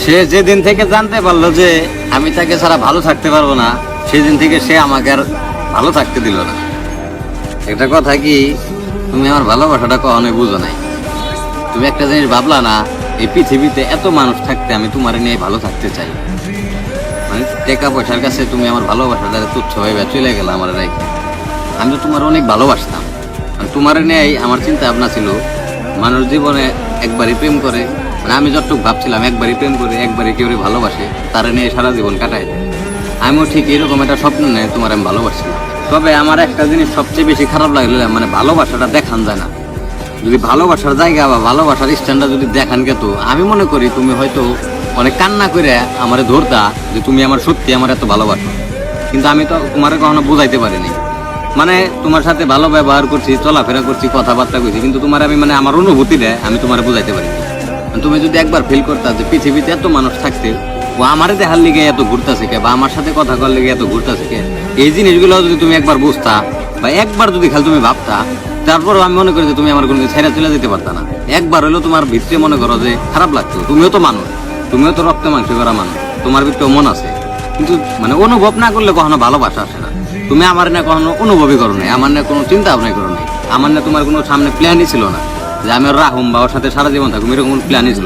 সে যেদিন থেকে জানতে পারলো যে আমি তাকে ছাড়া ভালো থাকতে পারবো না, সেদিন থেকে সে আমাকে আর ভালো থাকতে দিল না। একটা কথা কি, তুমি আমার ভালোবাসাটা কখনোই বুঝো নাই। তুমি একটা জিনিস ভাবলা না, এই পৃথিবীতে এত মানুষ থাকতে আমি তোমার নিয়ে ভালো থাকতে চাই। মানে টাকা পয়সার কাছে তুমি আমার ভালোবাসাটা তুচ্ছ হয়ে চলে গেলে আমার রেখে। আমি তো তোমার অনেক ভালোবাসতাম। তোমার নিয়ে আমার চিন্তা ভাবনা ছিল, মানুষ জীবনে একবারই প্রেম করে, মানে আমি যতটুকু ভাবছিলাম একবারই প্রেম করে একবারই কেউ ভালোবাসে, তারা নিয়ে সারা জীবন কাটায় দেয়। আমিও ঠিক এরকম একটা স্বপ্ন নেই তোমার আমি ভালোবাসছিলাম। তবে আমার একটা জিনিস সবচেয়ে বেশি খারাপ লাগলো, মানে ভালোবাসাটা দেখান যায় না। যদি ভালোবাসার জায়গা বা ভালোবাসার স্ট্যান্ডার্ড যদি দেখান কে, তো আমি মনে করি তুমি হয়তো অনেক কান্না করে আমারে ধরতা যে তুমি আমার সত্যি আমার এত ভালোবাসো। কিন্তু আমি তো তোমার কখনো বুঝাইতে পারিনি। মানে তোমার সাথে ভালো ব্যবহার করছি, চলাফেরা করছি, কথাবার্তা করছি, কিন্তু তোমার আমি মানে আমার অনুভূতি দেয় আমি তোমার বুঝাইতে পারিনি। তুমি যদি একবার ফিল করতা যে পৃথিবীতে এত মানুষ থাকতে ও আমারে দেখার লিগে এত ঘুরতেছে কে, বা আমার সাথে কথা করার লিগে এত ঘুরতেছে কে, এই জিনিসগুলো যদি তুমি একবার বুঝতা বা একবার যদি খালি তুমি ভাবতা, তারপরও আমি মনে করি যে তুমি আমার কোনো ছেড়ে চলে যেতে পারতা না। একবার হলেও তোমার ভিতরে মনে করো যে খারাপ লাগতো। তুমিও তো মানুষ, তুমিও তো রক্ত মাংস করা মানুষ, তোমার ভিতরে মন আছে। কিন্তু মানে অনুভব না করলে কখনো ভালোবাসা আসে না। তুমি আমার না কখনো অনুভবই করো নাই, আমার না কোনো চিন্তা ভাবনাই করো নাই, আমার না তোমার কোনো সামনে প্ল্যানই ছিল না যে আমি ওর রাহুম বা ওর সাথে সারা জীবন থাকুম, এরকম প্ল্যানই ছিল।